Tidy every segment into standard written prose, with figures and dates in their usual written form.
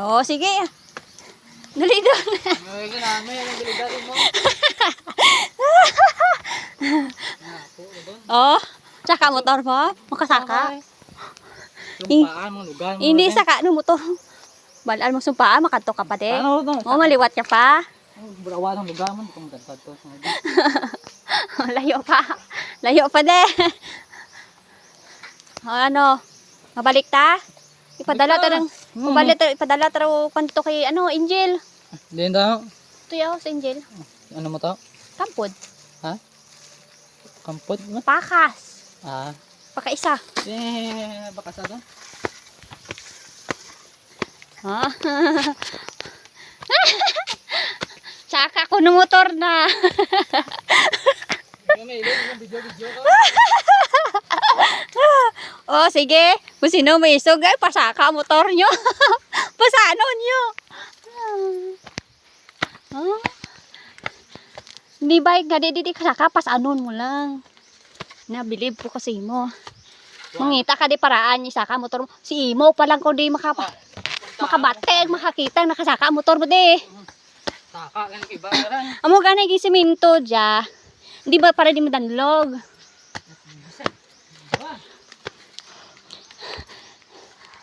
Oo, sige. Dali doon. May ginamay, ang bilidarin mo. Oo. Saka motor mo. Makasaka. Sumpaan mo, lugar mo. Hindi saka no motor. Balaan mo sumpaan, makato ka pa din. Ano ito? Oo, maliwat ka pa. Burawa ng lugar mo, kung magandad to. Layo pa. Layo pa din. O, ano? Mabalik ta? Ipadala ta ng ipadala ta kanto kay Angel. Hindi daw. Ito yaw sa Angel. Ano mo to? Kampod. Ha? Kampot mo? Pakas. Ah. Pakaisa. Baka sa to? Ha? Saka ko ng motor na. May video ka. Oh, sige. Kung sino may isog, ay, pasaka motor nyo. Pasano nyo. Hindi ba, di kasaka, pasanon mo lang. Nabilib ko kasi mo. Mangita ka di paraan, isaka motor mo. Si Imo pa lang kung di makabateg, makakita, nakasaka motor mo di. Saka, ganun kibaran. Amo ganay gisiminto dya. Di ba para di mo danlog?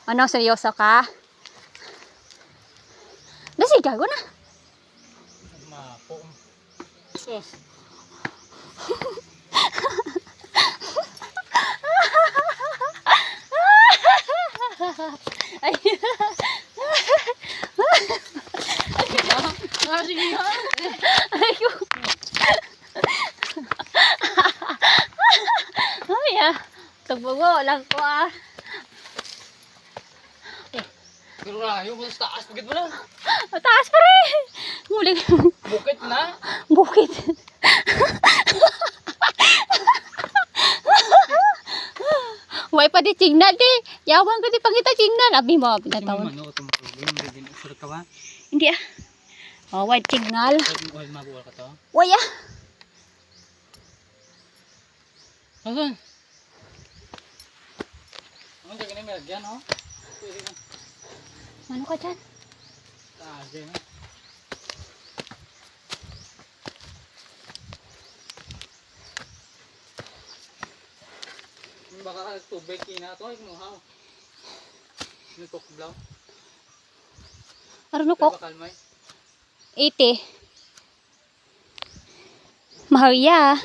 Ano, seryoso ka? Dasi, gago na. Mapo. Sus. Ay. Sige nga. Ay, ko. Ay, tagbago lang ko Pero rayo mo sa taas, pagit mo lang. Taas pa rin. Muli. Bukit na. Bukit. Way pa di signal di. Yawan ko di pangita signal. Abi mo, pinatawon. Ano ito mo problem? Hindi ka ba? Hindi Oh, white signal. Oil mabuwal ka to? Way Asan? Ano ka ganyan melagyan, oh? Pwede ka. Ano ka dyan? Dyan. Baka ka tubig kina ito, inuhaw. Nutok blaw. Aron ko? Bakal may. 80. Maharya.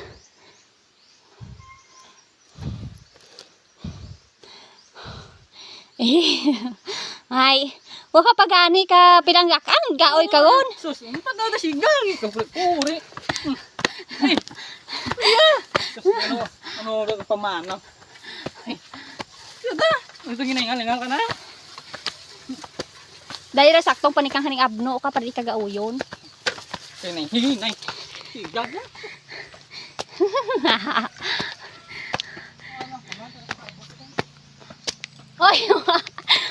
Ay, waka pagani ka pinanggakan, gaoy karon. Sus, ano pa daw na sigang? Kapuri. Ay. Sus, ano ka pamanaw? Ay. Sada. Ito ginaingalingan ka na. Dahil ra saktong panikang haning abno ka para di ka gauyon. Kaya nang hinay. Sigag na. Oy,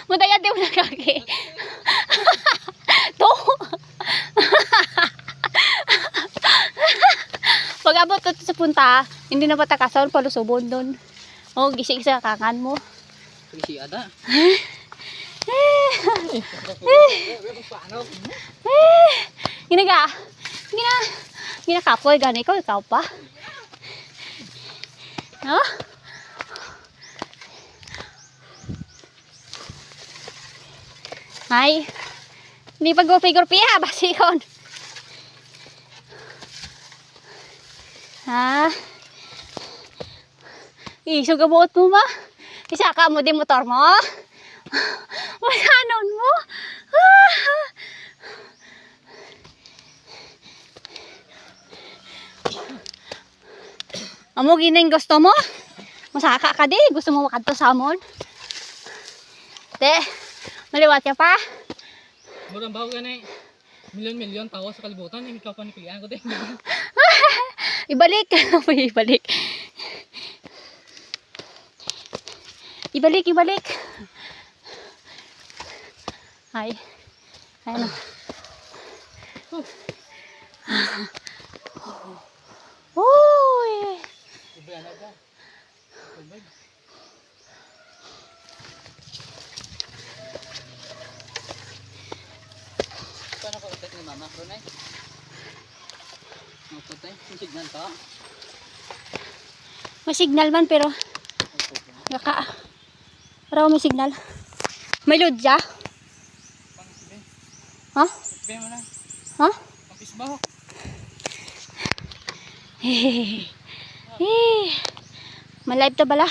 mudaya di mo nakaki. To. Pag abot ko sa punta, hindi na patakasan palusubon doon. Oh, gising sa kangan mo. Sige ada. Ginakapoy gani ko ikaw pa. No? Ay. Hindi pa go figure piha basikon. Ha? Iso gabuot mo ma. Isaka mo di motor mo. Masanon mo? Amo gining gusto mo? Masaka ka di, gusto mo makadto sa amon? Te, maliwat ka pa? Murang bago ganay. Milyon-milyon tawa sa kalibutan, ikaw pa nipilian ko din. Ibalik, ibalik. Ibalik. Ay. Ayun. Uy. Iba na ba? Tubig. Ito na eh. Mapatay. Yung signal ka. May signal man pero raw may signal. May load siya? Pang-isbe. Ha? Isbe mo na. Ha? Pang-isbahok. Malive to bala.